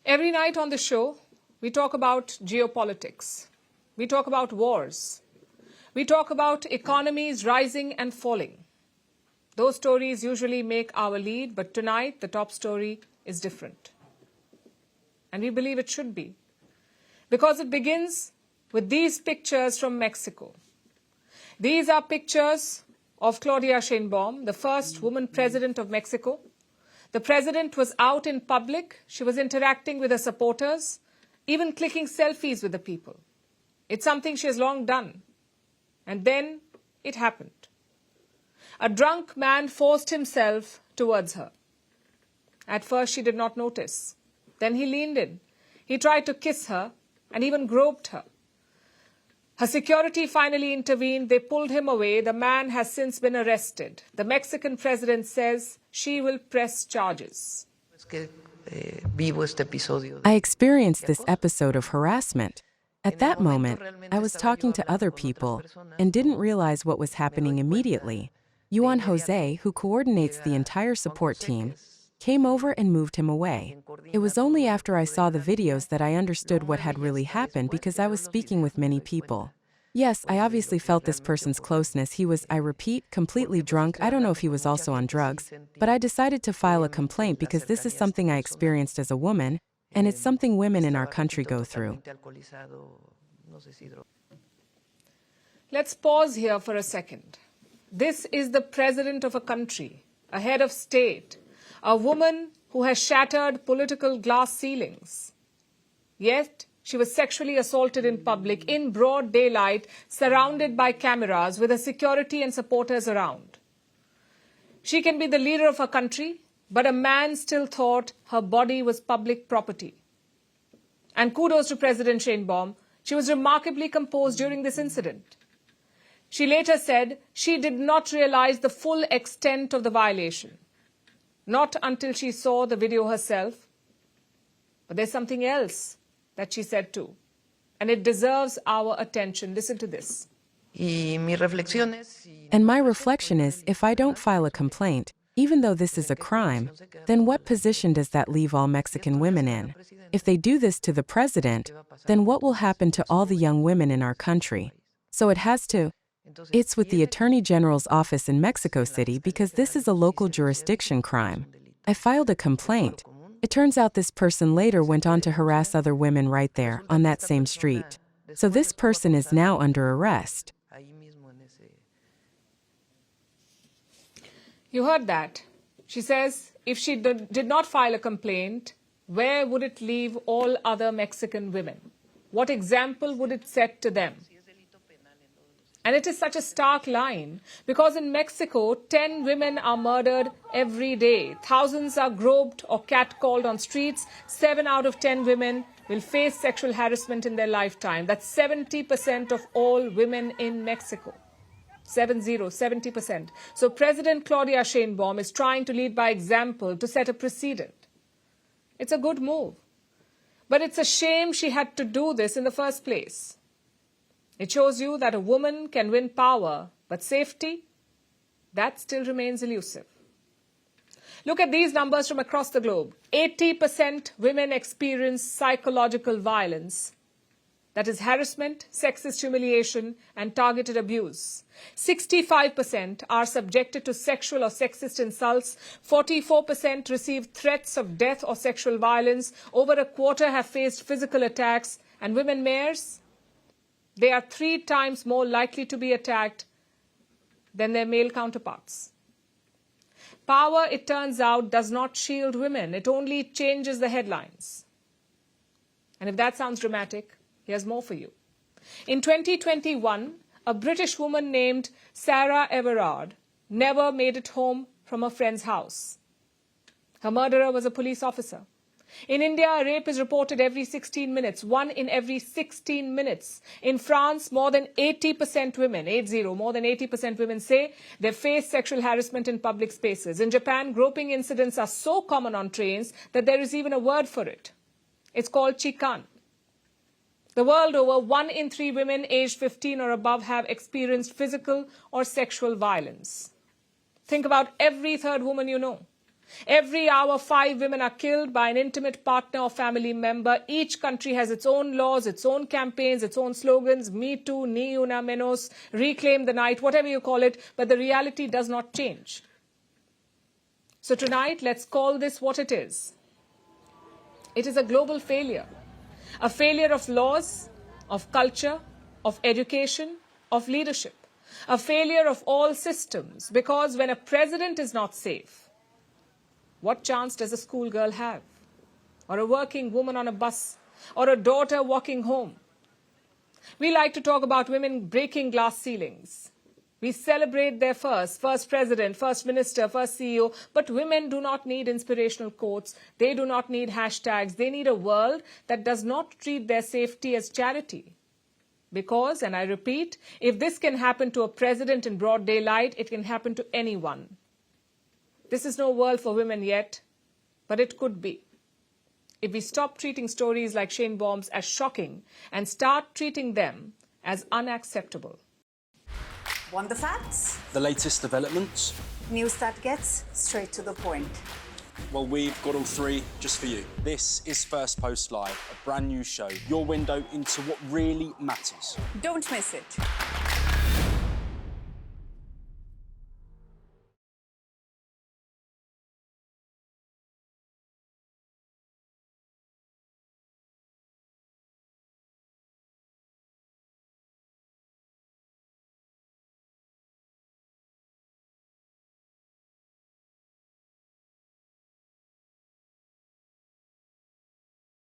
Every night on the show, we talk about geopolitics. We talk about wars. We talk about economies rising and falling. Those stories usually make our lead, but tonight the top story is different. And we believe it should be, because it begins with these pictures from Mexico. These are pictures of Claudia Sheinbaum, the first woman president of Mexico. The president was out in public. She was interacting with her supporters, even clicking selfies with the people. It's something she has long done. And then it happened. A drunk man forced himself towards her. At first, she did not notice. Then he leaned in. He tried to kiss her and even groped her. Her security finally intervened. They pulled him away. The man has since been arrested. The Mexican president says she will press charges. I experienced this episode of harassment. At that moment, I was talking to other people and didn't realize what was happening immediately. Juan Jose, who coordinates the entire support team, came over and moved him away. It was only after I saw the videos that I understood what had really happened, because I was speaking with many people. Yes, I obviously felt this person's closeness. He was, I repeat, completely drunk. I don't know if he was also on drugs, but I decided to file a complaint because this is something I experienced as a woman, and it's something women in our country go through. Let's pause here for a second. This is the president of a country, a head of state, a woman who has shattered political glass ceilings. Yet, she was sexually assaulted in public, in broad daylight, surrounded by cameras, with her security and supporters around. She can be the leader of her country, but a man still thought her body was public property. And kudos to President Sheinbaum. She was remarkably composed during this incident. She later said she did not realize the full extent of the violation. Not until she saw the video herself. But there's something else that she said too. And it deserves our attention. Listen to this. And my reflection is, if I don't file a complaint, even though this is a crime, then what position does that leave all Mexican women in? If they do this to the president, then what will happen to all the young women in our country? So it has to. It's with the Attorney General's office in Mexico City, because this is a local jurisdiction crime. I filed a complaint. It turns out this person later went on to harass other women right there, on that same street. So this person is now under arrest. You heard that. She says if she did not file a complaint, where would it leave all other Mexican women? What example would it set to them? And it is such a stark line, because in Mexico, 10 women are murdered every day. Thousands are groped or catcalled on streets. 7 out of 10 women will face sexual harassment in their lifetime. That's 70% of all women in Mexico. 70%. So President Claudia Sheinbaum is trying to lead by example to set a precedent. It's a good move. But it's a shame she had to do this in the first place. It shows you that a woman can win power, but safety, that still remains elusive. Look at these numbers from across the globe. 80% women experience psychological violence. That is harassment, sexist humiliation, and targeted abuse. 65% are subjected to sexual or sexist insults. 44% receive threats of death or sexual violence. Over a quarter have faced physical attacks. And women mayors, they are 3 times more likely to be attacked than their male counterparts. Power, it turns out, does not shield women. It only changes the headlines. And if that sounds dramatic, here's more for you. In 2021, a British woman named Sarah Everard never made it home from a friend's house. Her murderer was a police officer. In India, a rape is reported every 16 minutes, 1 in every 16 minutes. In France, more than 80% women, more than 80% women say they face sexual harassment in public spaces. In Japan, groping incidents are so common on trains that there is even a word for it. It's called chikan. The world over, 1 in 3 women aged 15 or above have experienced physical or sexual violence. Think about every third woman you know. Every hour, 5 women are killed by an intimate partner or family member. Each country has its own laws, its own campaigns, its own slogans. Me Too, Ni Una Menos, Reclaim the Night, whatever you call it. But the reality does not change. So tonight, let's call this what it is. It is a global failure. A failure of laws, of culture, of education, of leadership. A failure of all systems. Because when a president is not safe, what chance does a schoolgirl have? Or a working woman on a bus? Or a daughter walking home? We like to talk about women breaking glass ceilings. We celebrate their first president, first minister, first CEO. But women do not need inspirational quotes. They do not need hashtags. They need a world that does not treat their safety as charity. Because, and I repeat, if this can happen to a president in broad daylight, it can happen to anyone. This is no world for women yet, but it could be. If we stop treating stories like Sheinbaum's as shocking and start treating them as unacceptable. Want the facts? The latest developments? News that gets straight to the point. Well, we've got all three just for you. This is Firstpost Live, a brand new show, your window into what really matters. Don't miss it.